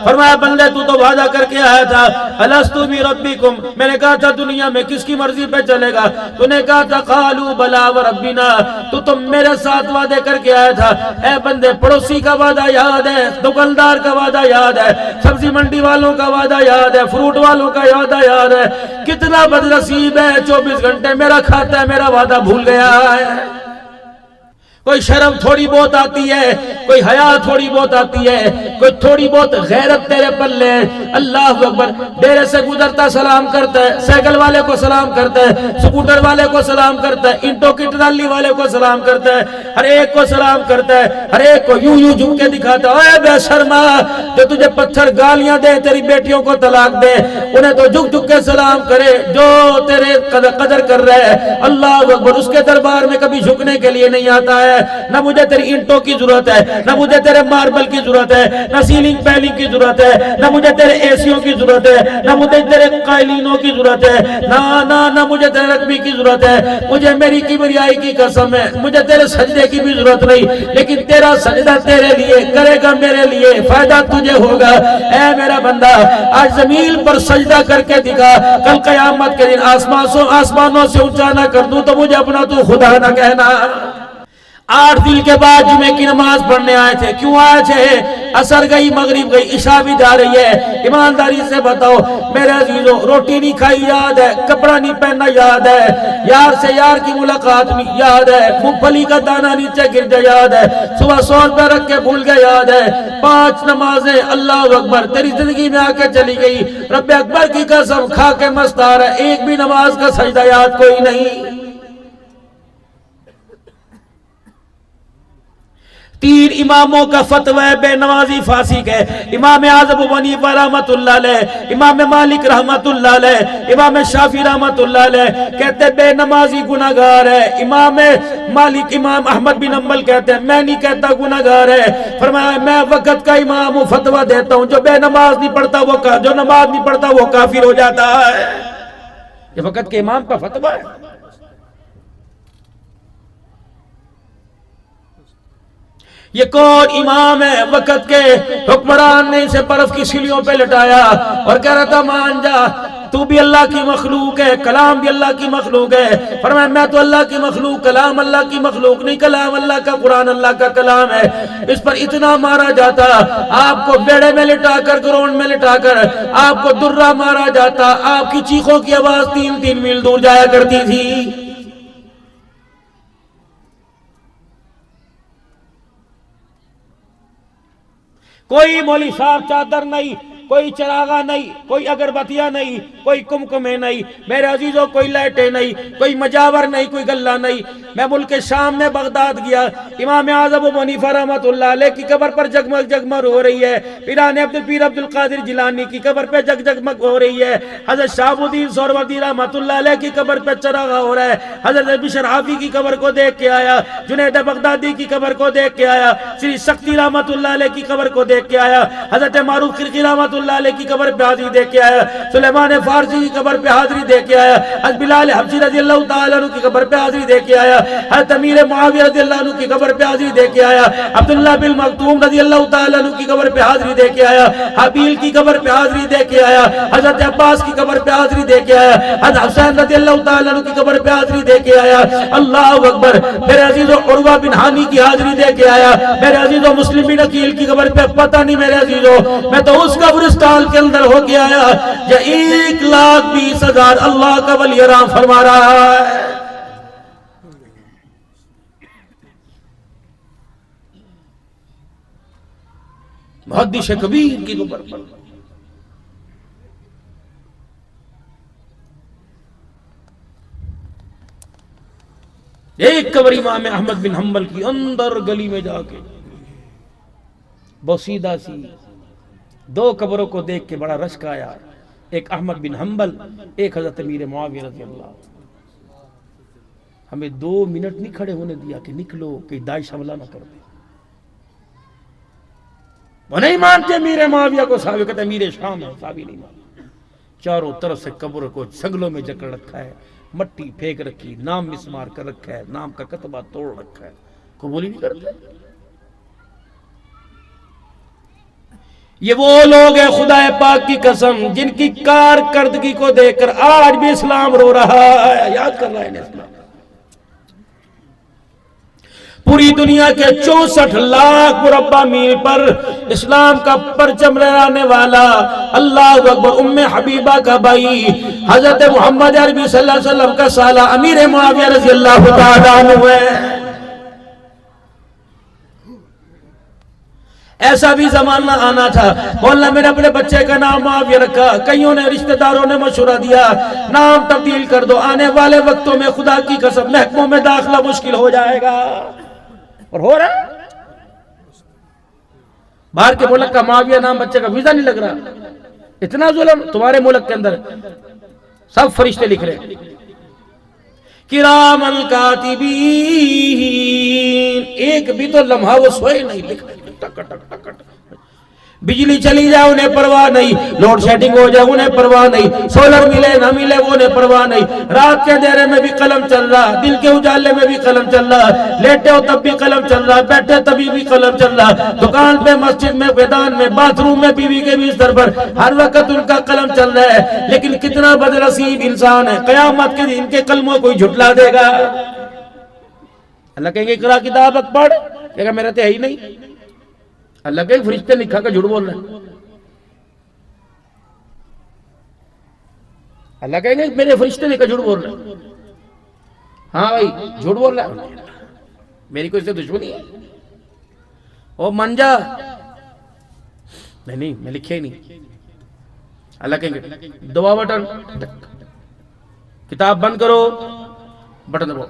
फरमाया बंदे तू तो वादा करके आया था अलस्तु बि रब्बिकुम, मैंने कहा था दुनिया में किसकी मर्जी पे चलेगा, तूने कहा था कालू बला व रब्बिना, तू तो मेरे साथ वादे करके आया था। ए बंदे पड़ोसी का वादा याद है, दुकानदार का वादा याद है, सब्जी मंडी वालों का वादा याद है, फ्रूट वालों का वादा याद है। कितना बदनसीब है 24 घंटे मेरा खाता है, मेरा वादा भूल गया है। कोई शर्म थोड़ी बहुत आती है, कोई हया थोड़ी बहुत आती है, कोई थोड़ी बहुत गैरत तेरे पल्ले। अल्लाह अकबर। डेरे से गुजरता सलाम करता है, साइकिल वाले को सलाम करता है, स्कूटर वाले को सलाम करता है, ईंटों की ट्राली वाले को सलाम करता है, हर एक को सलाम करता है, हर एक को यूं यूं झुक के दिखाता है। बेशर्मा जो तुझे पत्थर गालियां दे, तेरी बेटियों को तलाक दे, उन्हें तो झुक झुक के सलाम करे। जो तेरे कदर कर रहे हैं अल्लाह अकबर, उसके दरबार में कभी झुकने के लिए नहीं आता है। ना मुझे तेरी ईंटों की जरूरत है, ना मुझे तेरे मार्बल की जरूरत है, ना सीलिंग पैलिंग की जरूरत है, ना मुझे तेरे एसियों की जरूरत है, ना मुझे तेरे कालीनों की जरूरत है, ना मुझे तेरे रकबी की जरूरत है। मुझे मेरी किबरियाई की कसम है, मुझे तेरे सजदे की भी जरूरत नहीं, लेकिन तेरा सजदा तेरे लिए करेगा, मेरे लिए फायदा तुझे होगा। ऐ मेरा बंदा आज जमीन पर सजदा करके दिखा, कल कयामत के दिन आसमानों से ऊंचा ना कर दूं तो मुझे अपना तू खुदा ना कहना। 8 दिन के बाद जुमे की नमाज पढ़ने आए थे। क्यों आए थे? असर गई, मगरिब गई, इशा भी जा रही है। ईमानदारी से बताओ मेरे अजीजों, रोटी नहीं खाई याद है, कपड़ा नहीं पहनना याद है, यार से यार की मुलाकात नहीं याद है, मूंगफली का दाना नीचे गिर गया याद है, सुबह 100 रुपया रख के भूल गया याद है, 5 नमाजें अल्लाह अकबर तेरी जिंदगी में आके चली गई। रब्बे अकबर की कसम खा के मस्त आ रहा है, एक भी नमाज का सजदा याद कोई नहीं। 3 इमामों का फतवा है बेनमाजी फांसी के। इमाम आज़म अबू हनीफा रहमतुल्लाह अलैह, इमाम मालिक रहमतुल्लाह अलैह, इमाम शाफी रहमतुल्लाह अलैह कहते बेनमाजी गुनाहगार है। इमाम मालिक, इमाम अहमद बिन हंबल कहते हैं मैं नहीं कहता गुनाहगार है। फरमाया मैं वक़्त का इमाम हूं, फतवा देता हूं जो बेनमाज नहीं पढ़ता वो जो नमाज नहीं पढ़ता वो काफिर हो जाता है। ये वक़्त के इमाम का फतवा है। ये कौन इमाम है? वक़्त के हुक्मरान ने इसे बर्फ की सिलियों पे लटाया और कह रहा था मान जा तू भी अल्लाह की मखलूक है, कलाम भी अल्लाह की मखलूक है। फरमाया मैं तो अल्लाह की मखलूक, कलाम अल्लाह की मखलूक नहीं, कलाम अल्लाह का, कुरान अल्लाह का कलाम है। इस पर इतना मारा जाता, आपको बेड़े में लिटाकर, ग्राउंड में लिटाकर आपको दुर्रा मारा जाता, आपकी चीखों की आवाज 3-3 मील दूर जाया करती थी। कोई मौली साहब चादर नहीं, कोई चरागा नहीं, कोई अगरबत्तियां नहीं, कोई कुमकुमे नहीं, मेरे अजीजों कोई लाइटें नहीं, कोई मजावर नहीं, कोई गल्ला नहीं। मैं मुल्क के शाम में बगदाद गया, इमाम आज़म अबू हनीफा रहमतुल्लाह अलैह की कब्र पर जगमग जगमग हो रही है, पीर अब्दुल कादिर जिलानी की कब्र पे जगमग हो रही है, हजरत शहाबुद्दीन सोहरावर्दी रहमतुल्लाह अलैह की कब्र पे चरागा हो रहा है, हजरत बिशर हाफी की कब्र को देख के आया, जुनैद बगदादी की कब्र को देख के आया, श्री शक्ति रहमतुल्लाह अलैह की कब्र को देख के आया, हजरत मारूफ खिरकी रहमतुल्लाह अलैह की कब्र पे हाजिरी दे के आया, सुलेमान फारसी की कब्र पे हाजिरी दे के आया, हज़रत बिलाल हबशी रज़ियल्लाहु ताला अन्हु की कब्र पे हाजिरी दे के आया, हज़रत अमीर मुआविया रज़ियल्लाहु अन्हु की कब्र पे हाजिरी दे के आया, अब्दुल्लाह बिन मखतूम रज़ियल्लाहु ताला अन्हु की कब्र पे हाजिरी दे के आया, हबील की कब्र पे हाजिरी दे के आया, हज़रत अब्बास की कब्र पे हाजिरी दे के आया, हज़रत हुसैन रज़ियल्लाहु ताला अन्हु की कब्र पे हाजिरी दे के आया। अल्लाहु अकबर। मेरे अजीजों उर्वा बिन हानी की हाजिरी दे के आया, मेरे अजीजों मुस्लिम बिन अकील की कब्र पे पता नहीं मेरे अजीजों, मैं तो उस कब्रिस्तान के अंदर हो के आया जो 1,20,000 अल्लाह का वली आराम फरमा रहा है। मुहद्दिस कबीर की कब्र पर एक कब्र इमाम अहमद बिन हंबल की अंदर गली में जाके बोसीदा सी 2 कब्रों को देख के बड़ा रश्क आया, एक अहमद बिन हंबल, एक हजरत अमीर मुआविया रज़ियल्लाहु। हमें 2 मिनट नहीं खड़े होने दिया कि निकलो कि दाइश हमला ना कर दे। वो नहीं मानते अमीर मुआविया को, साहब कहते अमीर शाम है, साहब नहीं मानते। चारों तरफ से कब्र को सगलों में जकड़ रखा है, मट्टी फेंक रखी, नाम मिसमार कर रखा है, नाम का कतबा तोड़ रखा है, कबूल ही नहीं करते। ये वो लोग हैं खुदा पाक की कसम जिनकी कारकर्दगी को देखकर आज भी इस्लाम रो रहा है। याद कर रहा है इस्लाम। पूरी दुनिया के 64 लाख मुरब्बा मील पर इस्लाम का परचम लहराने वाला अल्लाह अकबर उम्मे हबीबा का भाई हजरत मोहम्मद अरबी सल्लल्लाहु अलैहि वसल्लम का साला अमीर मुआविया रज़ी अल्लाह तआला अन्हु है। ऐसा भी जमाना आना था, बोलना मैंने अपने बच्चे का नाम मुआविया रखा, कईयों ने रिश्तेदारों ने मशवरा दिया नाम तब्दील कर दो, आने वाले वक्तों में खुदा की कसम महकमों में दाखिला मुश्किल हो जाएगा। और हो रहा है। बाहर के मुल्क का मुआविया नाम बच्चे का वीजा नहीं लग रहा। इतना जुल्म तुम्हारे मुल्क के अंदर। सब फरिश्ते लिख रहे किरामल कातिबीन, एक भी तो लम्हा वो सोए नहीं, लिख टक टक टक टक। बिजली चली जाए उन्हें परवाह नहीं, लोड शेडिंग हो जाए उन्हें परवाह नहीं, सोलर मिले ना मिले वो उन्हें परवाह नहीं। रात के अंधेरे में भी कलम चल रहा, दिल के उजाले में भी कलम चल रहा, लेटे हो तब भी कलम चल रहा, बैठे तभी भी कलम चल रहा, दुकान पे, मस्जिद में, मैदान में, बाथरूम में, बीवी के बिस्तर पर हर वक्त उनका कलम चल रहा है। लेकिन कितना बदनसीब इंसान है, कयामत के दिन के कलमों को झुठला देगा। अल्लाह कहेंगे इकरा किताब पढ़, कहेगा मेरा तो है ही नहीं। अल्लाह के फरिश्ते लिखा कर झूठ बोल रहे हैं। अल्लाह कहेंगे मेरे फरिश्ते लिखा झूठ बोल रहे हैं। हाँ भाई झूठ बोल रहा है, मेरी कोई इससे दुश्मनी है। ओ मंजा नहीं मैं लिखे ही नहीं। अल्लाह कहेंगे दबा बटन, किताब बंद करो, बटन दबाओ।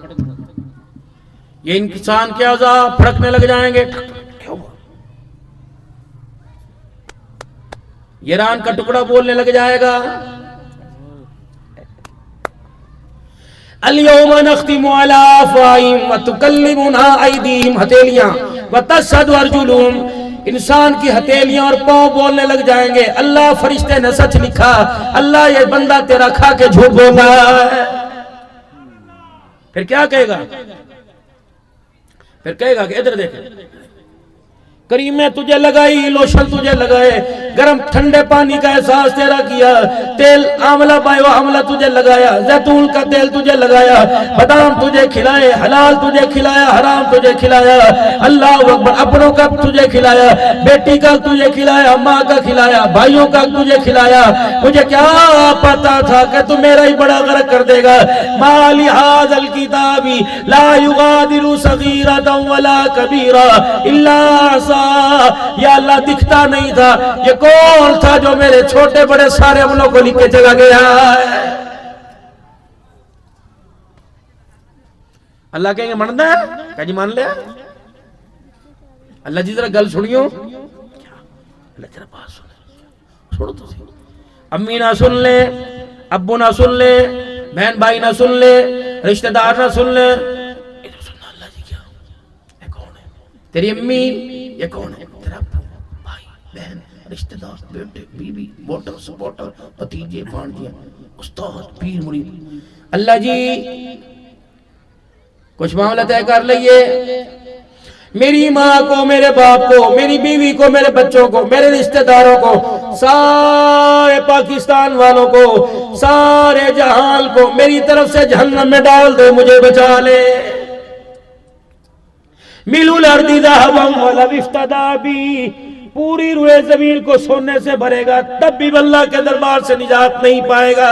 ये इंसान के आज़ाद फड़कने लग जाएंगे। ईरान का टुकड़ा बोलने लग जाएगा। अल-यौमा नख्तिमु अला अफ़वाहिहिम व तुकल्लिमुना अयदीहिम, हथेलियां, व तशहदु अर्जुलुहुम, इंसान की हथेलियां और पांव बोलने लग जाएंगे। अल्लाह फरिश्ते ने सच लिखा, अल्लाह ये बंदा तेरा खा के झूठ बोल रहा है। फिर क्या कहेगा? फिर कहेगा कि इधर देख, करीमें तुझे लगाई, लोशन तुझे लगाए, गर्म ठंडे पानी का एहसास तेरा किया, तेल आंवला बायो आंवला तुझे लगाया, जैतून का तेल तुझे लगाया, बादाम तुझे खिलाए, हलाल तुझे खिलाया, हराम तुझे खिलाया, अल्लाह अकबर, अपनों का तुझे खिलाया, बेटी का तुझे खिलाया, माँ का खिलाया, भाइयों का तुझे खिलाया। मुझे क्या पता था कि तू मेरा ही बड़ा गर्क कर देगा। माली हाज़ल किताबी ला युगादिरु सगीरतन वला कबीरा इल्ला या अल्लाह दिखता नहीं था, ये कौन था जो मेरे छोटे बड़े सारे अमलों को लिख के चला गया है। अल्लाह कहेंगे मनदा है, कह जी मान लिया। अल्लाह जी जरा गल सुनियो, अल्लाह जरा बात सुनो तो सही। अम्मी ना सुन ले, अब्बू ना सुन ले, बहन भाई ना सुन ले, रिश्तेदार ना सुन ले, अल्लाह जी क्या है, कौन है तेरी अम्मी, ये कौन है तेरा भाई बहन रिश्तेदार बेटे बीवी वोटर सपोर्टर भतीजे भांजे उस्ताद पीर मुरीद। अल्लाह जी कुछ मामला तय कर लिए, मेरी माँ को, मेरे बाप को, मेरी बीवी को, मेरे बच्चों को, मेरे रिश्तेदारों को, सारे पाकिस्तान वालों को, सारे जहान को मेरी तरफ से जहन्नम में डाल दे, मुझे बचा ले। मिलुल अर्दी ज़हबन वला इफ्तदा बी, पूरी रुए जमीन को सोने से भरेगा तब भी अल्लाह के दरबार से निजात नहीं पाएगा।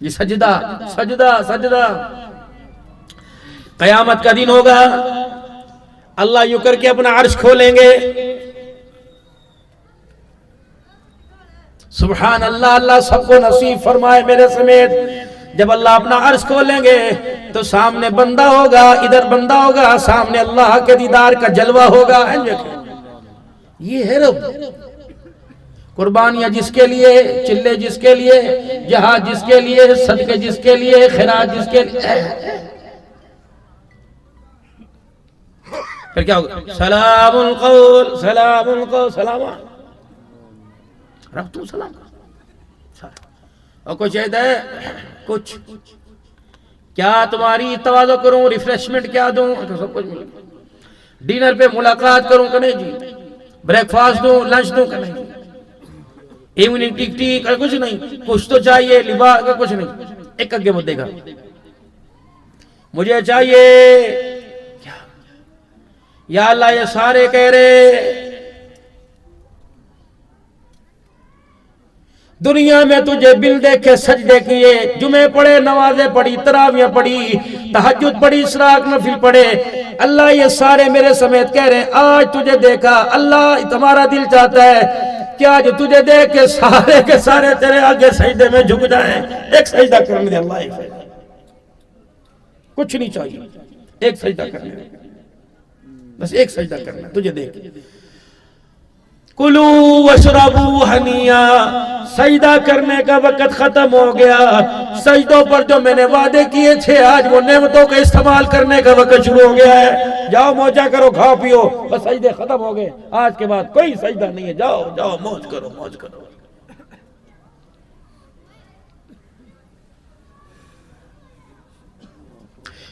ये सजदा सजदा सजदा। कयामत का दिन होगा, अल्लाह यूं करके अपना अर्श खोलेंगे। सुभान अल्लाह, अल्लाह सबको नसीब फरमाए मेरे समेत। जब अल्लाह अपना अर्श खोलेंगे तो सामने बंदा होगा, इधर बंदा होगा, सामने अल्लाह के दीदार का जलवा होगा। ये है रब। कुर्बानियां जिसके लिए, चिल्ले जिसके लिए, जहाज जिसके लिए, सदके जिसके लिए, खैरात जिसके लिए। फिर क्या होगा? सलामुल कौल, सलामुल कौल, सलाम रब तू सलाम। और कुछ है कुछ क्या तुम्हारी तवाज़ो करूं, रिफ्रेशमेंट क्या दूं, तो सब कुछ मिलेगा। डिनर पे मुलाकात करूं कि नहीं जी, ब्रेकफास्ट दूं, लंच दूं कि नहीं, इवनिंग टिक टिक कुछ नहीं, कुछ तो चाहिए, लिबास का कुछ नहीं। एक अगे मुद्दे का मुझे चाहिए क्या? या अल्लाह ये सारे कह रहे दुनिया में तुझे बिल देखे सजदे किए, जुमे पढ़े, नमाजें पढ़ी, तरावियां पढ़ी, तहज्जुद पढ़ी, इशराक नफिल पढ़े, अल्लाह ये सारे मेरे समेत कह रहे हैं आज तुझे देखा, अल्लाह तुम्हारा दिल चाहता है कि आज तुझे देख के सारे तेरे आगे सजदे में झुक जाए। एक सजदा करने दे अल्लाह, एक सजदा, कुछ नहीं चाहिए, एक सजदा करने दे, बस एक सजदा करना तुझे देख। कुलू वशरबू हनिया, सजदा करने का वक्त खत्म हो गया। सजदों पर जो मैंने वादे किए थे आज वो नेमतों का इस्तेमाल करने का वक्त शुरू हो गया है। जाओ मौजा करो, खाओ पियो, बस सजदे खत्म हो गए, आज के बाद कोई सजदा नहीं है। जाओ जाओ मौज करो, मौज करो।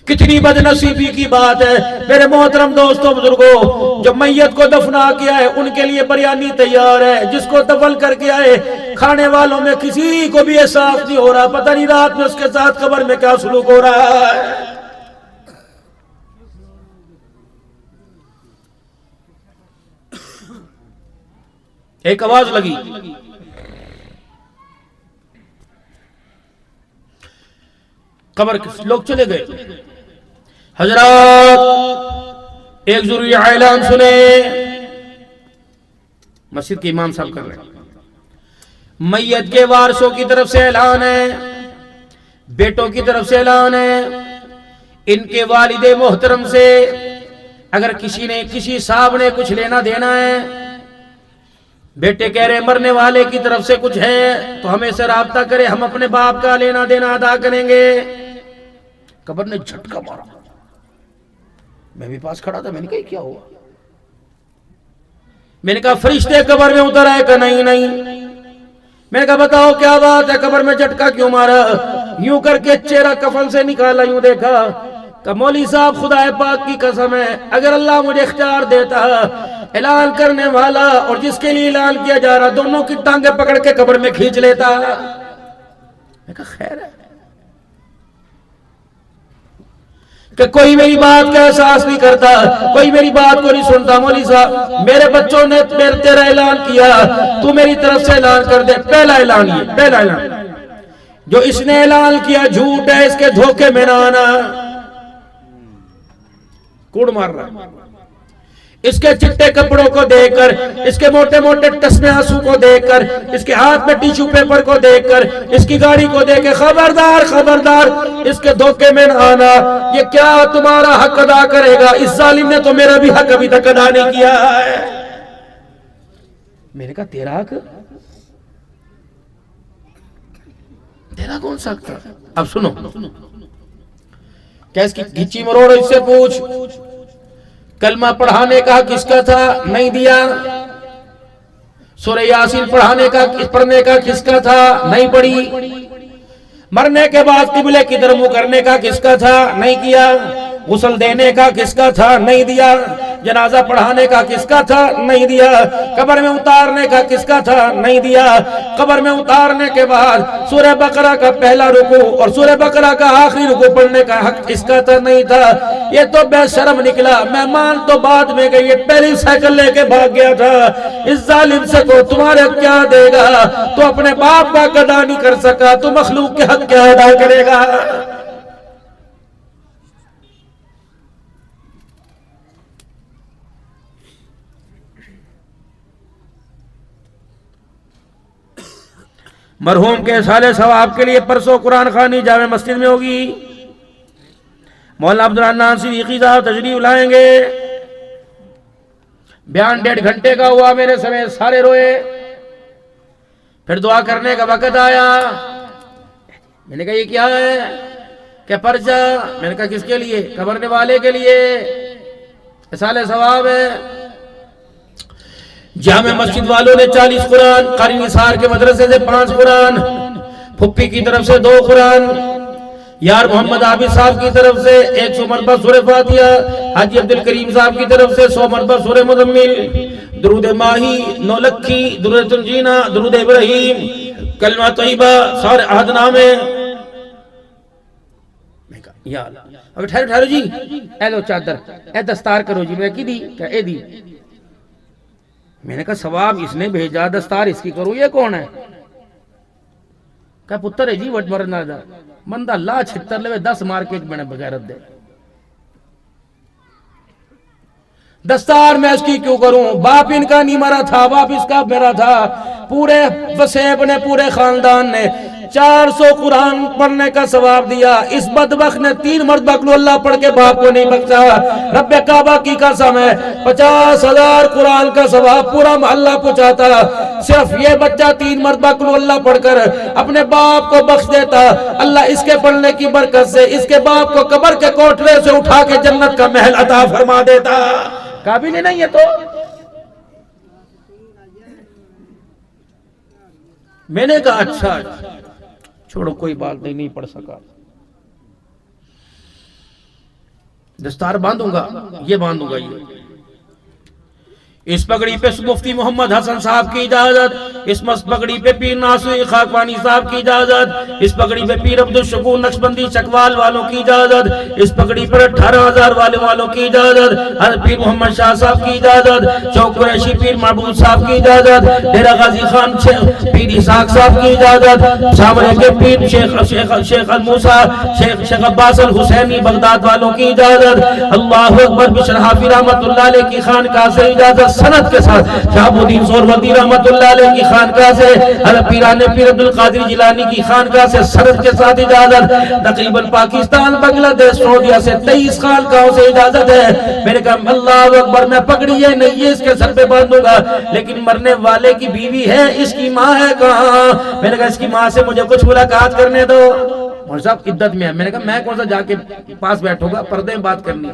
कितनी बदनसीबी की बात है मेरे मोहतरम दोस्तों बुजुर्गों, जो मैयत को दफना किया है उनके लिए बिरयानी तैयार है, जिसको दफन करके आए खाने वालों में किसी को भी एहसास नहीं हो रहा, पता नहीं रात में उसके साथ कब्र में क्या सलूक हो रहा है। एक आवाज लगी, कब्र के लोग चले गए। हजरात एक जरूरी ऐलान सुने, मस्जिद के इमाम साहब कर रहे हैं, मैयत के वारसों की तरफ से ऐलान है, बेटों की तरफ से ऐलान है, इनके वालिदे मोहतरम से अगर किसी साहब ने कुछ लेना देना है, बेटे कह रहे मरने वाले की तरफ से कुछ है तो हमें से राब्ता करे, हम अपने बाप का लेना देना अदा करेंगे। कब्र ने झटका मारा, मैं भी पास खड़ा था, मैंने कहा क्या हुआ? मैंने कहा फरिश्ते कब्र में उतर आए? का नहीं नहीं। मैंने कहा बताओ क्या बात है, कब्र में झटका क्यों मारा? यूं करके चेहरा कफन से निकाला, यूं देखा, कहा मौली साहब खुदा पाक की कसम है अगर अल्लाह मुझे इख्तियार देता, ऐलान करने वाला और जिसके लिए ऐलान किया जा रहा दोनों की टांगे पकड़ के कब्र में खींच लेता। मैं कहा खैर है कि कोई मेरी बात का एहसास नहीं करता, कोई मेरी बात को नहीं सुनता। मौली साहब मेरे बच्चों ने तेरा ऐलान किया, तू मेरी तरफ से ऐलान कर दे। पहला ऐलान, ये पहला ऐलान जो इसने ऐलान किया झूठ है, इसके धोखे में ना आना। कूड़ मार रहा, इसके चिट्टे कपड़ों को देखकर, इसके मोटे मोटे टसमे आंसू को देखकर, इसके हाथ में टिश्यू पेपर को देखकर, इसकी गाड़ी को देख खबरदार खबरदार इसके धोखे में न आना। ये क्या तुम्हारा हक अदा करेगा? इस जालिम ने तो मेरा भी हक अभी तक अदा नहीं किया है। मैंने कहा तेरा हक? तेरा कौन सा हक था? अब सुनो, क्या इसकी घिची मरोड़ इससे पूछ, कलमा पढ़ाने का किसका था? नहीं दिया। सूरह यासीन पढ़ने का किसका था? नहीं पढ़ी। मरने के बाद किबले की तरफ मुंह करने का किसका था? नहीं किया। गुस्ल देने का किसका था? नहीं दिया। जनाजा पढ़ाने का किसका था? नहीं दिया। कब्र में उतारने का किसका था? नहीं दिया। कब्र में उतारने के बाद सूरह बकरा का पहला रुकू और सूरह बकरा का आखिरी रुकू पढ़ने का हक किसका था? नहीं था। ये तो बेशर्म निकला, मेहमान तो बाद में गई, ये पहली साइकिल लेके भाग गया था। इस जालिम से को तुम्हारे क्या देगा? तो अपने बाप का अदा नहीं कर सका, तो मखलूक के हक क्या अदा करेगा? मरहूम के साले सवाब के लिए परसों कुरान खानी जामे मस्जिद में होगी। मौलाना अब्दुल अन्नान सिद्दीकी साहब तशरीफ लाएंगे। बयान 1.5 घंटे का हुआ, मेरे समेत सारे रोए। फिर दुआ करने का वक्त आया, मैंने कहा ये क्या है? क्या पर्चा? मैंने कहा किसके लिए? कब्रने वाले के लिए, साले सवाब है। जामे मस्जिद वालों ने 40 कुरान, कारी निसार के मदरसे से 5 कुरान, फुप्पी की तरफ से 2 कुरान, यार मोहम्मद आबिद साहब की तरफ से 100 मरतबा सूरह फातिहा, हाजी अब्दुल करीम साहब की तरफ से 100 मरतबा सूरह मुज़म्मिल, दुरूद माही, नौलखी, दुरूद तंजीना, दुरूद इब्राहीम, कलमा तैयबा, सारे अहदनामे। या अब ठहरो ठहरो जी, ए लो चादर, ए दस्तार करो जी। मैं की दी क्या ए दी? मैंने कहा सवाब इसने भेजा, दस्तार इसकी करूं, ये कौन है? क्या पुत्र है जी वट मरना दा बंदा ला छितर ले 10 मार के बने बगैरत दे। दस्तार मैं इसकी क्यों करूं? बाप इनका नहीं मरा था, बाप इसका मेरा था। पूरे वसेब ने, पूरे खानदान ने 400 कुरान पढ़ने का सवाब दिया। इस बदबख्त ने 3 मरतबा कुल अल्लाह पढ़ के बाप को नहीं बख्शा। रब्बे काबा की कसम है 50,000 कुरान का सवाब पूरा मोहल्ला पहुंचाता। सिर्फ ये बच्चा 3 मरतबा कुल अल्लाह पढ़कर अपने बाप को बख्श देता। अल्लाह इसके पढ़ने की बरकत से इसके बाप को कब्र के कोठरे से उठा के जन्नत का महल अता फरमा देता। काबिल नहीं है तो मैंने कहा अच्छा छोड़ो कोई बात नहीं, नहीं पढ़ सका। दस्तार बांधूंगा, ये बांधूंगा ये। इस पगड़ी पे मुफ्ती मोहम्मद हसन साहब की इजाजत, इस पगड़ी पे पीर नासिर खाकवानी साहब की इजाजत, इस पगड़ी पे पीर अब्दुल शकूर नक्शबंदी चकवाल वालों की इजाजत, इस पगड़ी पर 18,000 वालों की इजाजत, हर पीर मोहम्मद शाह साहब की इजाजत, चौक कुरैशी पीर महबूब साहब की इजाजत, डेरा गाजी खान पीर इसाक साहब की इजाजत, सामने के पीर शेख अल मूसा शेख अब्बास अल हुसैनी बगदाद वालों की इजाजत, अल्लाहु अकबर बिशर हाफी रहमतुल्लाह अलैह की खानकाह से इजाजत सनद के साथ, शहाबुद्दीन सोहरवर्दी रहमतुल्लाह अलैह की खानकाह से, पीराने पीर अब्दुल कादिर जिलानी की खानकाह से सनद के साथ इजाजत। तकरीबन पाकिस्तान, बांग्लादेश, सऊदीया से 23 खानकाहों से इजाजत है। मैंने कहा अल्लाहु अकबर, मैं पगड़ी है नहीं है इसके सर पे बांधूंगा, लेकिन मरने वाले की बीवी है, इसकी माँ है कहाँ? मैंने कहा इसकी माँ से मुझे कुछ मुलाकात करने दो। और साहब इद्दत में है। मैंने कहा मैं कौन सा जाके पास बैठूंगा, पर्दे में बात करनी।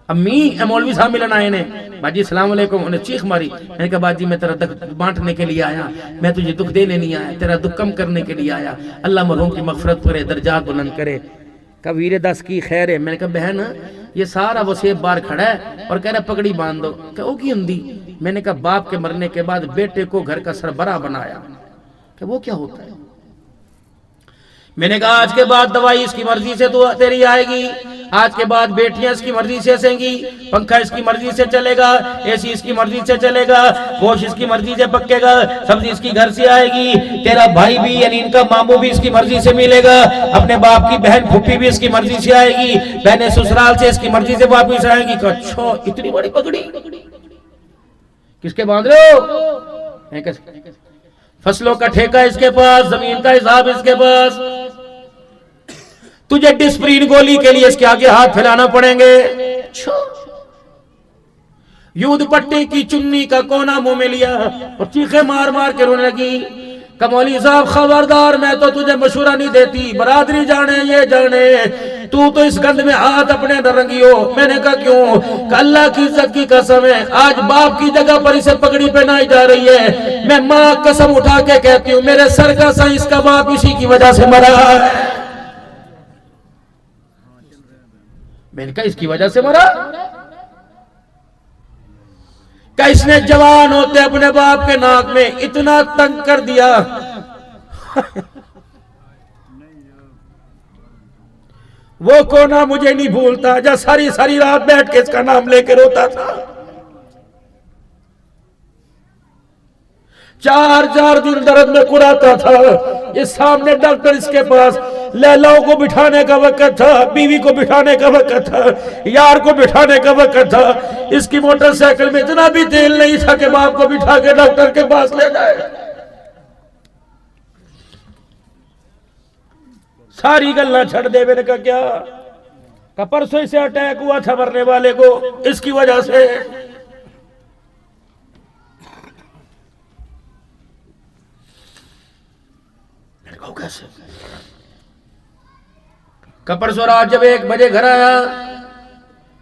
अम्मी मौलवी साहब मिलन आए ने, बाजी सलाम अलैकुम, उन्हें चीख मारी। मैंने कहा बाजी मैं तेरा दुख बांटने के लिए आया, मैं तुझे दुख देने नहीं आया, तेरा दुख कम करने के लिए आया। अल्लाह मरहूम की मगफरत करे, दर्जात बुलंद करे। कबीर 10 की खैर है। मैंने कहा बहन ये सारा वसेब बार खड़ा है और कह रहा पगड़ी बांध दो। क्या वो की हिंदी? मैंने कहा बाप के मरने के बाद बेटे को घर का सरबराह बनाया। क्या वो क्या होता है? मैंने कहा आज के बाद दवाई इसकी मर्जी से तो तेरी आएगी, आज के बाद बेटियां इसकी मर्जी से सेंगी, पंखा इसकी मर्जी से चलेगा, एसी इसकी मर्जी से चलेगा, गोश्त इसकी मर्जी से पकेगा, सब्जी इसकी घर से आएगी, तेरा भाई भी यानी इनका मामू भी इसकी मर्जी से मिलेगा, अपने बाप की बहन फूफी भी इसकी मर्जी से आएगी, बहनें ससुराल से इसकी मर्जी से वापिस आएंगी। अच्छा इतनी बड़ी पगड़ी किसके बांध रहे हो? फसलों का ठेका इसके पास, जमीन का हिसाब इसके पास। तुझे डिस्प्रीन गोली के लिए इसके आगे हाथ फैलाना पड़ेंगे। युद्ध पट्टी की चुन्नी का कोना मुंह में लिया और चीखे मार मार के रोने लगी। कमौली साहब खबरदार, मैं तो तुझे मशवरा नहीं देती, बरादरी जाने ये जाने, तू तो इस गंद में हाथ अपने न रंगी हो। मैंने कहा क्यों? अल्लाह की इज्जत की कसम है, आज बाप की जगह पर इसे पगड़ी पहनाई जा रही है। मैं माँ कसम उठा के कहती हूँ मेरे सर का सा इसका बाप इसी की वजह से मरा है। मैंने कहा इसकी वजह से मरा? क्या इसने जवान होते अपने बाप के नाक में इतना तंग कर दिया? वो कोना मुझे नहीं भूलता जब सारी सारी रात बैठ के इसका नाम लेके रोता था। 4 दिन दर्द में कुराता था। ये सामने डॉक्टर इसके पास, लैलाओं को बिठाने का वक्त था, बीवी को बिठाने का वक्त था, यार को बिठाने का वक्त था। इसकी मोटरसाइकिल में इतना भी तेल नहीं था कि बाप को बिठा के डॉक्टर के पास ले जाए। सारी गल्ला छड़ दे। मैंने कहा क्या? का परसों से अटैक हुआ था मरने वाले को, इसकी वजह से। कैसे? परसों रात जब 1 बजे घर आया,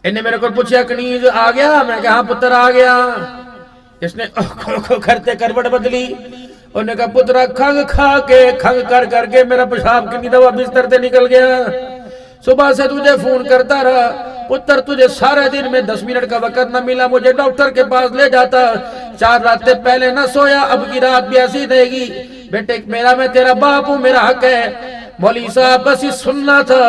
इन्हें मेरे को पूछा कनीज आ गया? मैं कहा हाँ पुत्र आ गया। इसने खो करते करवट बदली उन्होंने कहा पुत्रा खंग खा के खंग कर करके मेरा पेशाब कितनी दफा बिस्तर से निकल गया, सुबह से तुझे फोन करता रहा पुत्र, तुझे सारे दिन में 10 मिनट का वक्त न मिला, मुझे डॉक्टर के पास ले जाता, 4 रातें पहले न सोया, अब की रात भी ऐसी रहेगी। बेटे मेरा, मैं तेरा बाप हूं, मेरा हक है। मौलवी साहब बस ही सुनना था।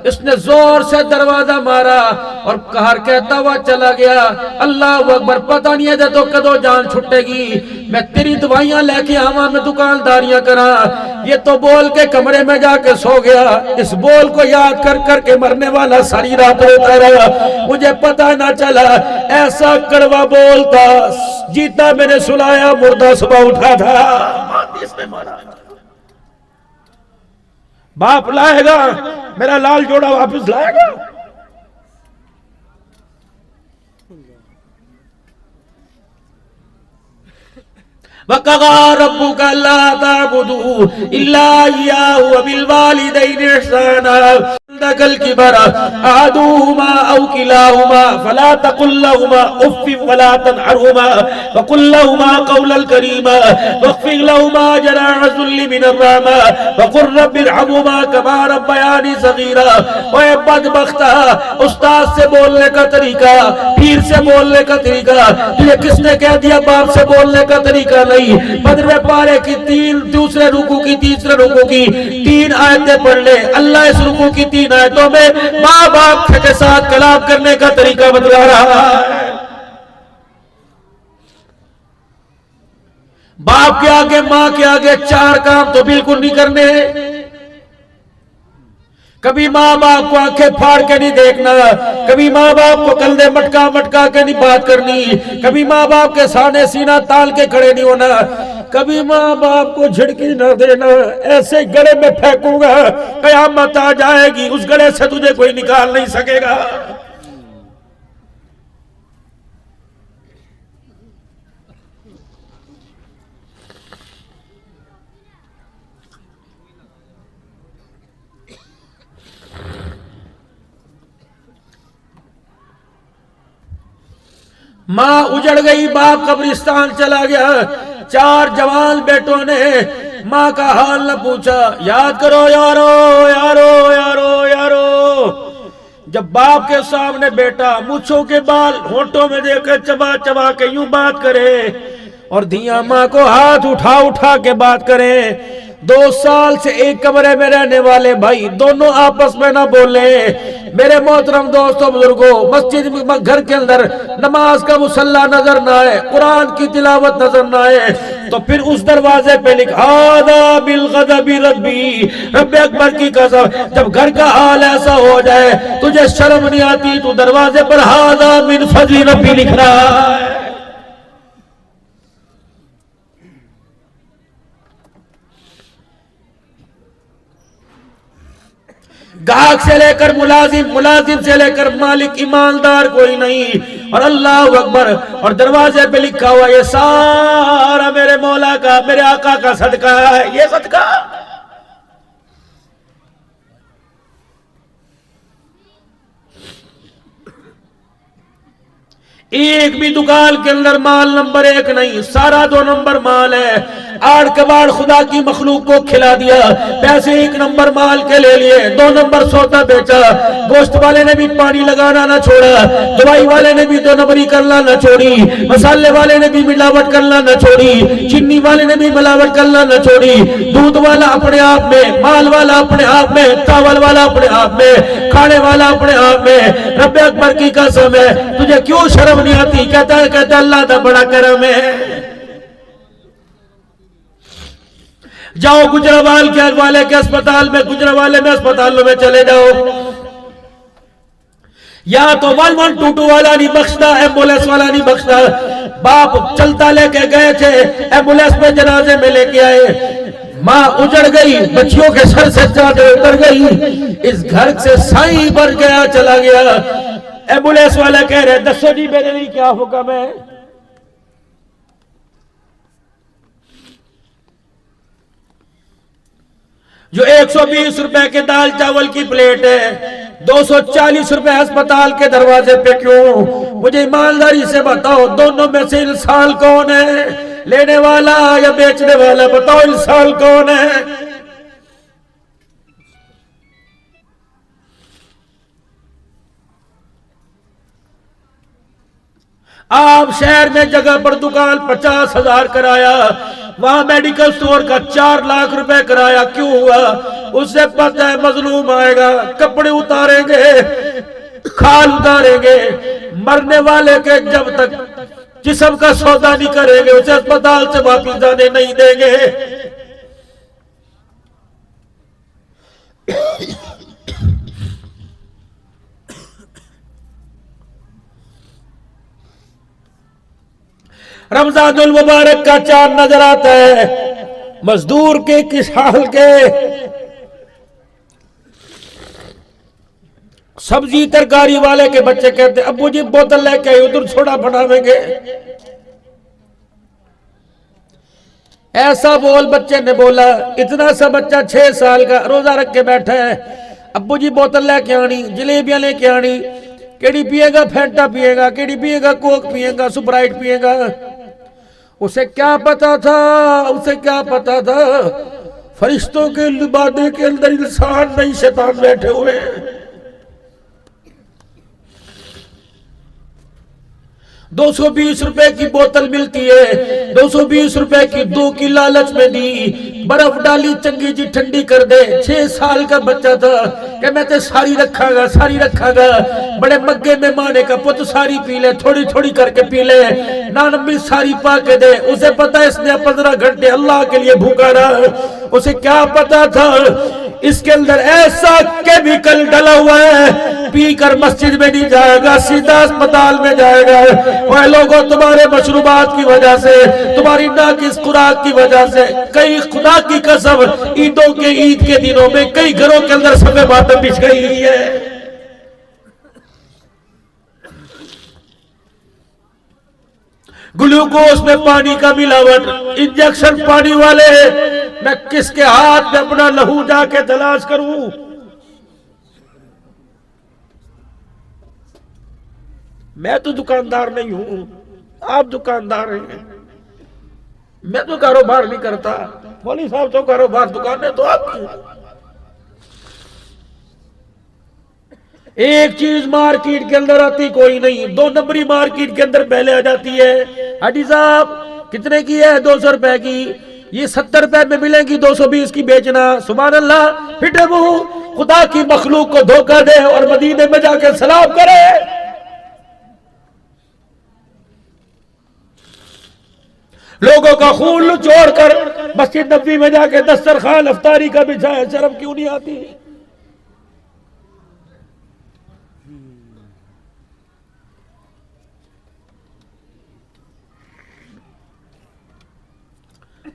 इसने जोर से दरवाजा मारा और कहर कहता हुआ चला गया, अल्लाह अकबर, पता नहीं है तो कदों जान छुटेगी, मैं तेरी दवाइयां लेके आवा, मैं दुकानदारियां करा। ये तो बोल के कमरे में जाके सो गया। इस बोल को याद कर करके मरने वाला सारी रात रोता रहा, मुझे पता ना चला ऐसा कड़वा बोल था, जीता मैंने सुनाया, मुर्दा सुबह उठा था। इसमें मारा बाप लाएगा, मेरा लाल जोड़ा वापस लाएगा। वक़ज़ा रब्बुका अल्ला तअबुदू इल्ला इय्याहु व बिल वालिदैनि इहसाना दकल किबर अहदुहुमा औ किलाहुमा फला तकुल लहुमा उफ़ वला तनहरहुमा व कुल लहुमा क़ौलन करीमा वख़्फ़िज़ लहुमा जनाह ज़ुल्लि मिनर रहमा व क़ुल रब्बिरहमुमा कमा रब्बयानी सग़ीरा। ओए बदबख्ता, उस्ताद से बोलने का तरीका, पीर से बोलने का तरीका तुझे किसने कह दिया बाप से बोलने का तरीका नहीं? 15वें पारे की 3 दूसरे रुकू की तीसरे रुकू की 3 आयतें पढ़ ले। अल्लाह इस रुकू की 3 आयतों में माँ बाप के साथ कलाम करने का तरीका बतला रहा है। बाप के आगे माँ के आगे 4 काम तो बिल्कुल नहीं करने। कभी माँ बाप को आंखें फाड़ के नहीं देखना, कभी माँ बाप को कंधे मटका मटका के नहीं बात करनी, कभी माँ बाप के सामने सीना ताल के खड़े नहीं होना, कभी माँ बाप को झिड़की न देना। ऐसे गड़े में फेंकूंगा, कयामत आ जाएगी, उस गड़े से तुझे कोई निकाल नहीं सकेगा। माँ उजड़ गई, बाप कब्रिस्तान चला गया। 4 जवान बेटों ने माँ का हाल न पूछा। याद करो यारो यारो यारो यारो, जब बाप के सामने बेटा मूंछों के बाल होंठों में देकर चबा चबा के यूं बात करे और धिया माँ को हाथ उठा उठा के बात करे। 2 साल से एक कमरे में रहने वाले भाई दोनों आपस में ना बोले। मेरे मोहतरम दोस्तों बुजुर्गों, मस्जिद घर के अंदर नमाज का मुसल्ला नजर ना आए, कुरान की तिलावत नजर ना आए, तो फिर उस दरवाजे पे लिखा बिल गज़बी रब्बी, रब्बे अकबर की कसम, जब घर का हाल ऐसा हो जाए तुझे शर्म नहीं आती, तू दरवाजे पर हादा मिन फज़ली रब्बी लिख रहा है। गाहक से लेकर मुलाजिम, मुलाजिम से लेकर मालिक, ईमानदार कोई नहीं। और अल्लाह अकबर, और दरवाजे पे लिखा हुआ ये सारा मेरे मौला का, मेरे आका का सदका है। ये सदका एक भी दुकान के अंदर माल नंबर 1 नहीं, सारा 2 नंबर माल है। आड़ कबाड़ खुदा की मखलूक को खिला दिया, पैसे 1 नंबर माल के ले लिए, 2 नंबर सौदा बेचा। गोश्त वाले ने भी पानी लगाना ना छोड़ा, दवाई वाले ने भी 2 नंबरी करना ना छोड़ी, मसाले वाले ने भी मिलावट करना ना छोड़ी, चीनी वाले ने भी मिलावट करना ना छोड़ी, दूध वाला अपने आप में, माल वाला अपने आप में, चावल वाला अपने आप में, खाने वाला अपने आप में। रब्बे अकबर की कसम है, तुझे क्यों शर्म नहीं आती? कहता अल्लाह का बड़ा करम है। जाओ गुजरावाल के वाले के अस्पताल में, गुजरावाले में अस्पतालों में चले जाओ, या तो 1122 वाला नहीं बख्शता, एम्बुलेंस वाला नहीं बख्शता। बाप चलता लेके गए थे, एम्बुलेंस में जनाजे में लेके आए, माँ उजड़ गई, बच्चियों के सर से चादर उतर गई, इस घर से साई भर गया, चला गया। एम्बुलेंस वाला कह रहे दसो जी मेरे लिए क्या हुक्म है? जो 120 रुपए के दाल चावल की प्लेट है, 240 रुपए अस्पताल के दरवाजे पे क्यों? मुझे ईमानदारी से बताओ, दोनों में से इंसान कौन है? लेने वाला या बेचने वाला? बताओ इंसान कौन है? आप शहर में जगह पर दुकान 50,000 कराया, वहां मेडिकल स्टोर का 4 लाख रुपए कराया, क्यों हुआ? उससे पता है मजलूम आएगा, कपड़े उतारेंगे, खाल उतारेंगे, मरने वाले के जब तक जिस्म का सौदा नहीं करेंगे उसे अस्पताल से वापिस जाने नहीं देंगे। रमजानुल मुबारक का चांद नजर आता है, मजदूर के, किसान के, सब्जी तरकारी वाले के बच्चे कहते अब्बू जी बोतल लेके आई, उधर छोड़ा बनावेंगे। ऐसा बोल बच्चे ने बोला। इतना सा बच्चा 6 साल का रोजा रख के बैठा है, अब्बू जी बोतल लेके आनी, जलेबियां लेके आनी, केड़ी पिएगा? फैंटा पिएगा, केड़ी पिएगा? कोक पिएगा, स्प्राइट पिएगा। उसे क्या पता था, उसे क्या पता था फरिश्तों के लिबादे के अंदर इंसान नहीं शैतान बैठे हुए हैं। 220 रुपए की बोतल मिलती है, 220 रुपए की 2 की लालच में दी, बर्फ डाली चंगी जी ठंडी कर दे। 6 साल का बच्चा था कि मैं तो सारी रखागा, सारी रखागा। बड़े मग्गे में माने का पुत सारी पी ले, थोड़ी थोड़ी करके पी ले, नानम्मी सारी पा के दे। उसे पता इसने 15 घंटे अल्लाह के लिए भूखा रहा। उसे क्या पता था इसके अंदर ऐसा केमिकल डला हुआ है, पीकर मस्जिद में नहीं जाएगा, सीधा अस्पताल में जाएगा। वह लोगों, तुम्हारे मशरूबात की वजह से, तुम्हारी नाकिस खुराक की वजह से, कई खुदा की कसम ईदों के ईद के दिनों में कई घरों के अंदर सफेद बातें बिछ गई है। ग्लूकोज में पानी का मिलावट, इंजेक्शन पानी वाले। मैं किसके हाथ में अपना लहू जाके तलाश करूं? मैं तो दुकानदार नहीं हूं, आप दुकानदार हैं। मैं तो कारोबार नहीं करता, मौलवी साहब तो कारोबार, दुकानें तो आपकी। एक चीज मार्केट के अंदर आती कोई नहीं, 2 नंबरी मार्केट के अंदर पहले आ जाती है। हाजी साहब कितने की है? 200 रुपए की। ये 70 रुपए में मिलेगी, 220 की बेचना। सुभान अल्लाह। फिटे मुंह खुदा की मखलूक को धोखा दे और मदीने में जाके सलाम करे। लोगों का खून लुचोड़ कर मस्जिद नबी में जाके दस्तरखान अफ्तारी का बिछाया, शर्म क्यों नहीं आती?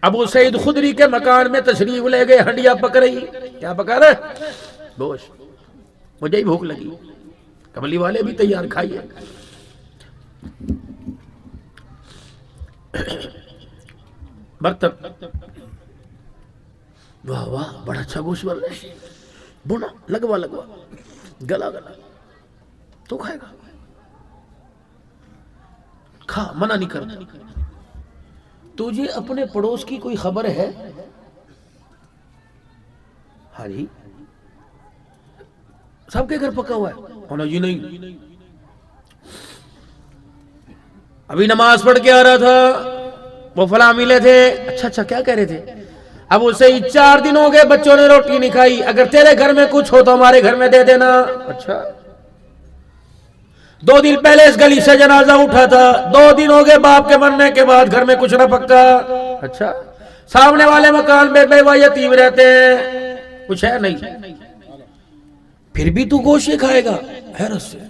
अबू सईद खुदरी के मकान में तशरीफ ले गए, हंडिया पक रही। क्या पका रहे? गोश्त। मुझे ही भूख लगी, कमली वाले भी तैयार, खाइए। बर्तन, वाह वाह, बड़ा अच्छा गोश्त बन रहा है, बुना, लगवा लगवा, गला गला, तो खाएगा, खा, मना नहीं करना। तुझे अपने पड़ोस की कोई खबर है? हाँ जी, सबके घर पका हुआ है। होना जी नहीं, अभी नमाज पढ़ के आ रहा था, वो फला मिले थे। अच्छा अच्छा, क्या कह रहे थे? अब उसे 4 दिन हो गए बच्चों ने रोटी नहीं खाई, अगर तेरे घर में कुछ हो तो हमारे घर में दे देना। अच्छा, 2 दिन पहले इस गली से जनाजा उठा था, 2 दिन हो गए बाप के मरने के बाद घर में कुछ ना पक्का। अच्छा, सामने वाले मकान में बेवा यतीम रहते हैं, कुछ है नहीं, फिर भी तू गोश्त खाएगा? हैरत से।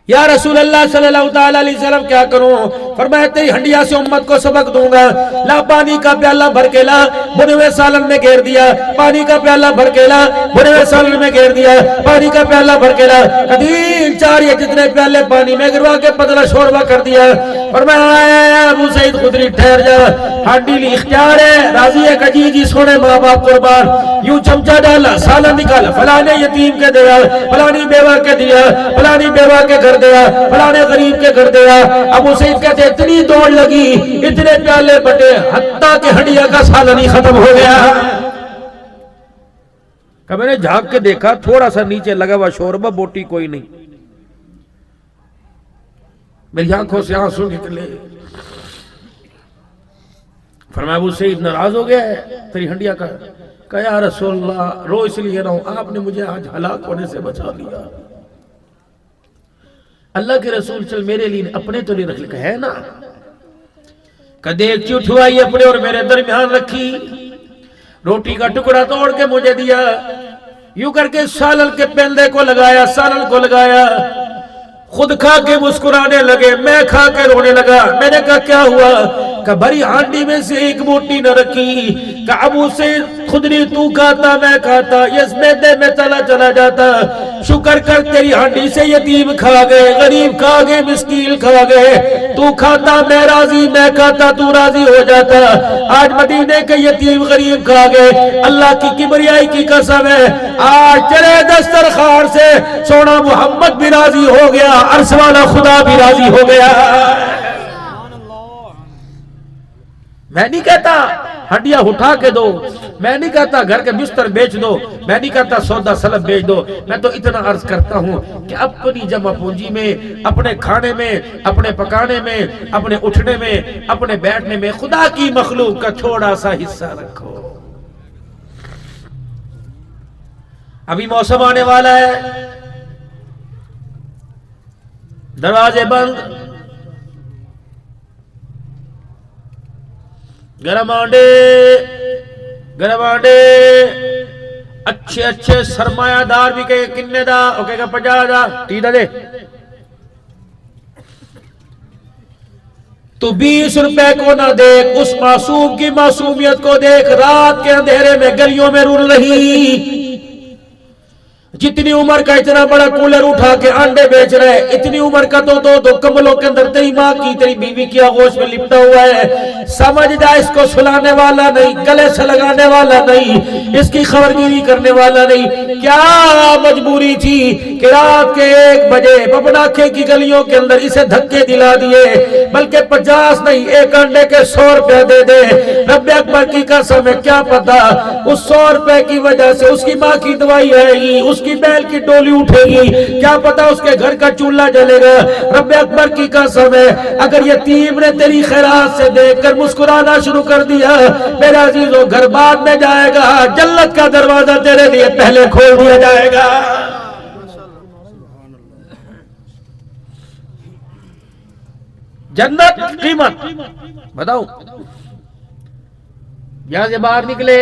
या रसूल अल्लाह सल्लल्लाहु अलैहि वसल्लम क्या करूं? फरमाया तेरी हंडिया से उम्मत को सबक दूंगा। ला, पानी का प्याला भर के ला, भुने हुए सालन में घेर दिया। पानी का प्याला भर के ला, भुने हुए सालन में घेर दिया। पानी का प्याला भर के ला। कदील चाह रही है जितने प्याले पानी में गिरवा के पतला शोरबा कर दिया। और मैं अबू सईद खुदरी ठहर जा, हांडी ली इख्तियार है, राजी है कजी जी सोने माँ बाप कुर्बान, यूं चमचा डाला साला निकाला, फलाने यतीम के दिया, फलानी बेवा के दिया, फलानी बेवा के घर दिया, फलाने गरीब के घर दिया। अबू सईद कहते इतनी दौड़ लगी, इतने प्याले बटे, हत्ता के हंडिया का साला नहीं खत्म हो गया। कब मैंने झांक के देखा, थोड़ा सा नीचे लगा हुआ शोरबा, बोटी कोई नहीं। मेरी आंखों से आंसू निकले। फरमाया अबू सईद नाराज हो गया है तेरी हंडिया का? कहा या रसूलल्लाह, रो इसलिए रहा हूं, आपने मुझे आज हलाक होने से बचा लिया। अल्लाह के रसूल चल मेरे लिए अपने तो नहीं रख लिखा है ना। कदे एक उठवाई अपने और मेरे दरमियान रखी, रोटी का टुकड़ा तोड़ के मुझे दिया, यूं करके सालन के पेंदे को लगाया, सालन को लगाया, खुद खा के मुस्कुराने लगे, मैं खा के रोने लगा। मैंने कहा क्या हुआ? का भरी हांडी में से एक बोटी न रखी, का अबू से खुदरी तू खाता मैं खाता, इस मैदे में चला चला जाता। शुक्र कर तेरी हांडी से यतीम खा गए, गरीब खा गए, मिस्कीन खा गए, तू खाता मैं राजी, मैं खाता तू राजी हो जाता। आज मदीने के यतीम गरीब खा गए, अल्लाह की किबरियाई की कसम है, आज चले दस्तरखान से सोना मोहम्मद भी राजी हो गया, अर्श वाला खुदा भी राजी हो गया। मैं नहीं कहता हड्डियां उठा के दो, मैं नहीं कहता घर के बिस्तर बेच दो, मैं नहीं कहता सौदा सलब बेच दो। मैं तो इतना अर्ज करता हूं कि अपनी जमा पूंजी में, अपने खाने में, अपने पकाने में, अपने उठने में, अपने बैठने में खुदा की मखलूक का थोड़ा सा हिस्सा रखो। अभी मौसम आने वाला है, दरवाजे बंद, गरम आंडे, गरम आंडे, अच्छे अच्छे सरमायादार भी कहे किन्ने दा, ओके का 50,000 तीदा दे, तो 20 रुपए को ना देख, उस मासूम की मासूमियत को देख, रात के अंधेरे में गलियों में रुल रही, जितनी उम्र का इतना बड़ा कूलर उठा के अंडे बेच रहे हैं, इतनी उम्र का तो दो कमलों के अंदर तेरी माँ की, तेरी बीवी की आगोश में लिपटा हुआ है। समझ जा, इसको सुलाने वाला नहीं, गले से लगाने वाला नहीं, इसकी खबरगिरी करने वाला नहीं। क्या मजबूरी थी कि रात के 1 बजे पपनाखे की गलियों के अंदर इसे धक्के दिला दिए, बल्कि 50 नहीं, एक अंडे के 100 रुपए दे दे। रब्बे अकबर की कसम है, क्या पता उस 100 रुपए की वजह से उसकी माँ की दवाई आएगी, उसकी बैल की टोली उठेगी, क्या पता उसके घर का चूल्हा जलेगा। रब्बे अकबर की कसम है, अगर यतीम ने तेरी खैरात से देखकर मुस्कुराना शुरू कर दिया, मेरा अजीजों घर बाद में जाएगा, जन्नत का दरवाजा तेरे लिए पहले खोल दिया जाएगा। जन्नत कीमत बताओ, यहां से बाहर निकले,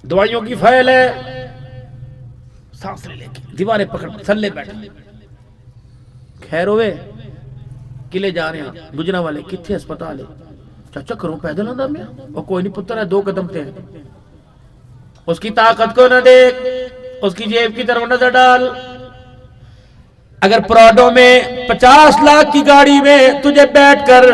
दवाइयों की फाइल है, सांस ले लेके दीवारें पकड़ थल्ले बैठ, खैर होवे किले जा रहे हैं, गुजरा वाले कितने अस्पताल है, चाचा करो पैदल आंदा में, और कोई नहीं पुत्र है 2 कदम थे। उसकी ताकत को न देख, उसकी जेब की तरफ नजर डाल। अगर प्राडो में 50 लाख की गाड़ी में तुझे बैठकर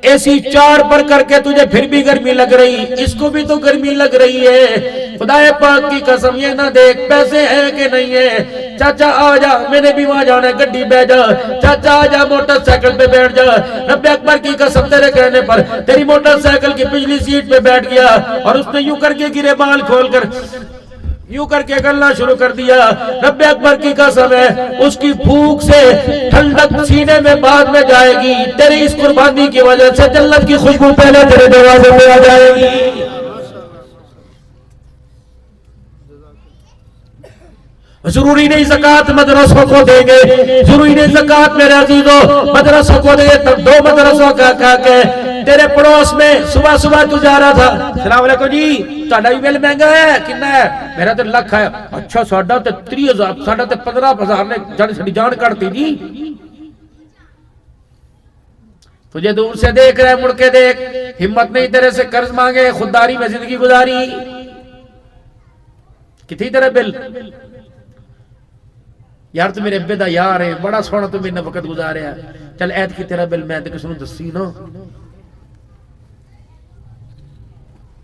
एसी 4 पर करके तुझे फिर भी गर्मी लग रही, इसको भी तो गर्मी लग रही है, खुदाए पाक की कसम ये ना देख पैसे हैं कि नहीं है, चाचा आ जा, मैंने भी वहां जाना है, गड्डी बैठ जा, चाचा आ जा, मोटरसाइकिल पे बैठ जा। रब्बे अकबर की कसम तेरे कहने पर तेरी मोटरसाइकिल की पिछली सीट पे बैठ गया, और उसने यूं करके गिरे बाल खोलकर यूं करके गलना शुरू कर दिया। रब्बे अकबर की कसम है, उसकी भूख से ठंडक सीने में बाद में जाएगी, तेरी इस कुर्बानी की वजह से जन्नत की खुशबू पहले तेरे दरवाजे पे आ जाएगी। जरूरी नहीं ज़कात मदरसों को देंगे, जरूरी नहीं ज़कात मेरे अजीजों मदरसों को देंगे, तब 2 मदरसों का के तेरे पड़ोस में सुबह सुबह तू जा रहा था, सलाम अलैकुम जी, ताड़ा भी बिल महंगा है, कितना है? मेरा तो लाख है। अच्छा साडा तो 30,000, साडा तो 15,000 ने जानी जान काटती जी। तुझे दूर से देख रहे, मुड़ के देख, हिम्मत नहीं तेरे से कर्ज मांगे, खुददारी में जिंदगी गुजारी, कितनी तेरा बिल? यार तू मेरे अब्बे दा यार है, बड़ा सोहना तू मेरे वक्त गुजारिया, चल ऐत की तेरा बिल मैं किसी नूं दसी ना।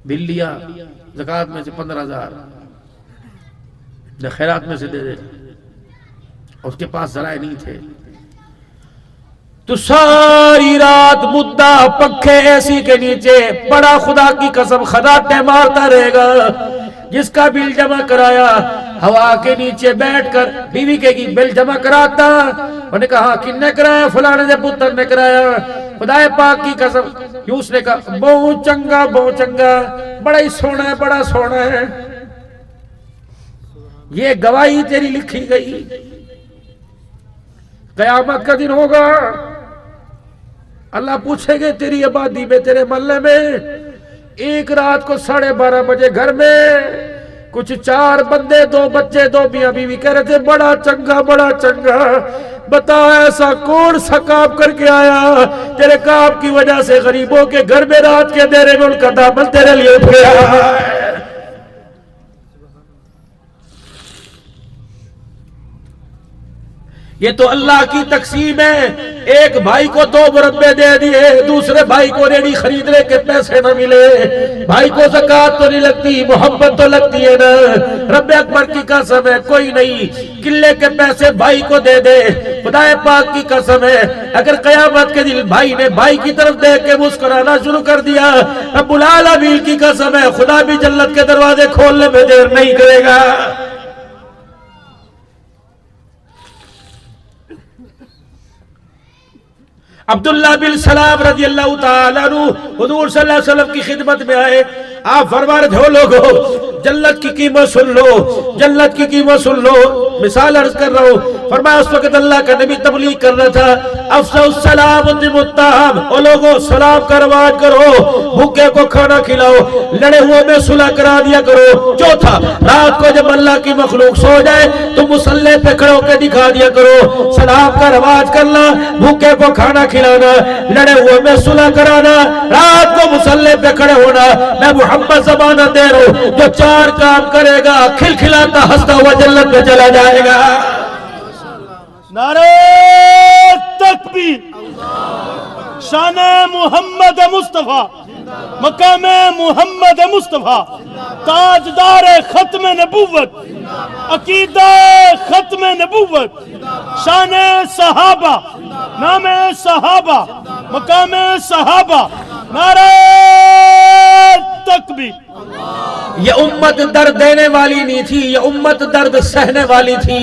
बिल लिया, ज़कात में से 15,000 खैरात में से दे दे। उसके पास जराए नहीं थे तो सारी रात मुद्दा पंखे एसी के नीचे बड़ा खुदा की कसम खदाटे मारता रहेगा। जिसका बिल जमा कराया हवा के नीचे बैठकर बीवी के बिल जमा कराता, उन्होंने कहा किन्ने कराया, फलाने दे पुत्र ने कराया। खुदाए पाक की कसम, यूस ने कहा बहुत चंगा बड़ा ही सोना है, बड़ा सोना है। ये गवाही तेरी लिखी गई, कयामत का दिन होगा, अल्लाह पूछेंगे तेरी आबादी में, तेरे मोहल्ले में एक रात को 12:30 बजे घर में कुछ 4 बंदे 2 बच्चे 2 मियां बीवी कह रहे थे बड़ा चंगा बता ऐसा कौन सा काम करके आया, तेरे काम की वजह से गरीबों के घर में रात के अंधेरे में उनका दामन तेरे लिए उठ गया। ये तो अल्लाह की तकसीम है। एक भाई को 2 मुरब्बे दे दिए, दूसरे भाई को रेडी खरीदने के पैसे न मिले। भाई को ज़कात तो नहीं लगती, मोहब्बत तो लगती है ना। रब्बे अकबर की कसम है, कोई नहीं किले के पैसे भाई को दे दे। खुदाए पाक की कसम है, अगर कयामत के दिन भाई ने भाई की तरफ देख के मुस्कुराना शुरू कर दिया, रब्बुल आलमीन की कसम है, खुदा भी जन्नत के दरवाजे खोलने में देर नहीं करेगा। अब्दुल्ला बिन सलाम रज़ी अल्लाह ताला अन्हु हुजूर सल्लल्लाहु अलैहि वसल्लम की खिदमत में आए। आप फरमा रहे हो लोगों जन्नत की कीमत सुन लो, जन्नत की कीमत सुन लो। मिसाल अर्ज कर रहा हूँ, फरमाया उस वक्त अल्लाह का नबी तबलीग कर रहा था, अफ़शुस सलाम वत्तक़ुत्ताम, ओ लोगों सलाम का रवाज करो, भूखे को खाना खिलाओ, लड़े हुए में सुलह करा दिया करो। चौथा, रात को जब अल्लाह की मखलूक सो जाए तो मुसल्ले पे खड़े होकर दिखा दिया करो, सलाम का रवाज करना, भूखे को खाना खिलाना, लड़े हुए में सुलह कराना, रात को मुसल्ले पे खड़े होना। मैं मोहम्मद ज़मानत दे रहा हूं, जो 4 काम करेगा खिलखिलाता हंसता हुआ जन्नत में चला जाएगा। नारे तकबीर, शाने मुहम्मद मुस्तफा, मकामे मुहम्मद मुस्तफा, ताजदार खत्म नबूवत, अकीदा खत्म नबूवत, शाने सहाबा, नामे सहाबा, मकामे सहाबा, नारे तकबीर। ये उम्मत दर्द देने वाली नहीं थी, ये उम्मत दर्द सहने वाली थी,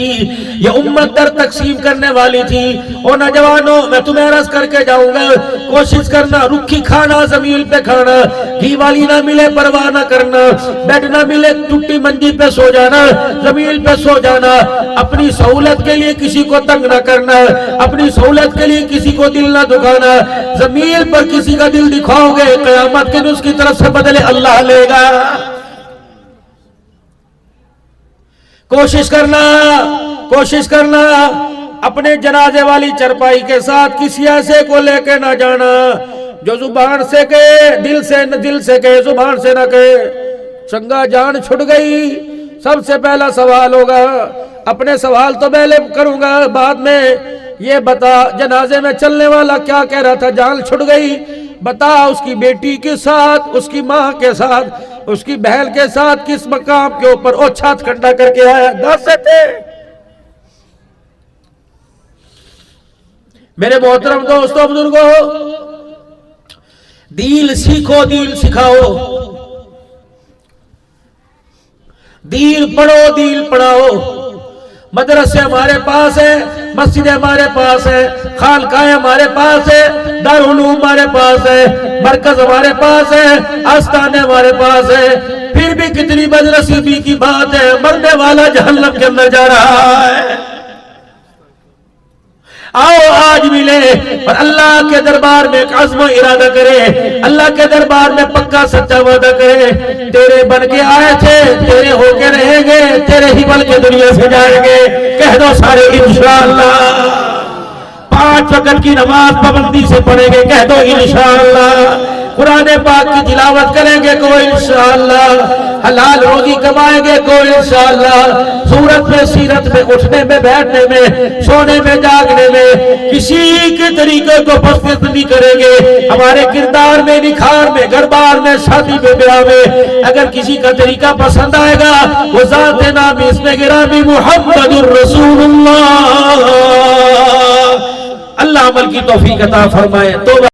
ये उम्मत दर्द तकसीम करने वाली थी। और नौजवानों, मैं तुम्हें अर्ज करके जाऊंगा, कोशिश करना रुखी खाना, जमीन पे खाना, घी वाली ना मिले परवाह ना करना, बेड ना मिले टूटी मंजी पे सो जाना, जमीन पे सो जाना। अपनी सहूलत के लिए किसी को तंग ना करना, अपनी सहूलत के लिए किसी को दिल ना दुखाना। जमीन पर किसी का दिल दिखाओगे, कयामत के दिन उसकी तरफ से बदले अल्लाह लेगा। कोशिश करना अपने जनाजे वाली चरपाई के साथ किसी ऐसे को लेके ना जाना जो जुबान से कहे, दिल से कहे, जुबान से ना कहे। चंगा जान छुट गई, सबसे पहला सवाल होगा, अपने सवाल तो पहले करूंगा, बाद में ये बता जनाजे में चलने वाला क्या कह रहा था, जान छुट गई, बता उसकी बेटी के साथ, उसकी माँ के साथ, उसकी बहन के साथ किस मकाम के ऊपर ओ छत खंडा करके आया। 10 थे। मेरे मोहतरम दोस्तों बुजुर्गों, दीन सीखो, दीन सिखाओ, दीन पढ़ो, दीन पढ़ाओ। मदरसे हमारे पास है, मस्जिद हमारे पास है, खानकाएं हमारे पास है, दारुल उलूम हमारे पास है, मरकज हमारे पास है, आस्थाने हमारे पास है। फिर भी कितनी बदनसीबी की बात है, मरने वाला जहन्नम के अंदर जा रहा है। आओ आज मिले और अल्लाह के दरबार में एक अज़्म इरादा करे, अल्लाह के दरबार में पक्का सच्चा वादा करे, तेरे बन के आए थे, तेरे होके रहेंगे, तेरे ही बन के दुनिया से जाएंगे। कह दो सारे इंशाअल्लाह। 5 वक्त की नमाज पाबंदी से पढ़ेंगे, कह दो इंशाअल्लाह। कुरान पाक की तिलावत करेंगे, कोई इंशाअल्लाह। हलाल रोजी कमाएंगे कोई इंशाअल्लाह सूरत में सीरत में उठने में बैठने में सोने में जागने में किसी के तरीके को पसंद नहीं करेंगे। हमारे किरदार में निखार में घर बार में शादी में ब्याह में अगर किसी का तरीका पसंद आएगा वो ज़ाते नाम इसमें गिरामी मुहम्मदुर रसूलुल्लाह। अल्लाह अमल की तौफीक अता फरमाए। तो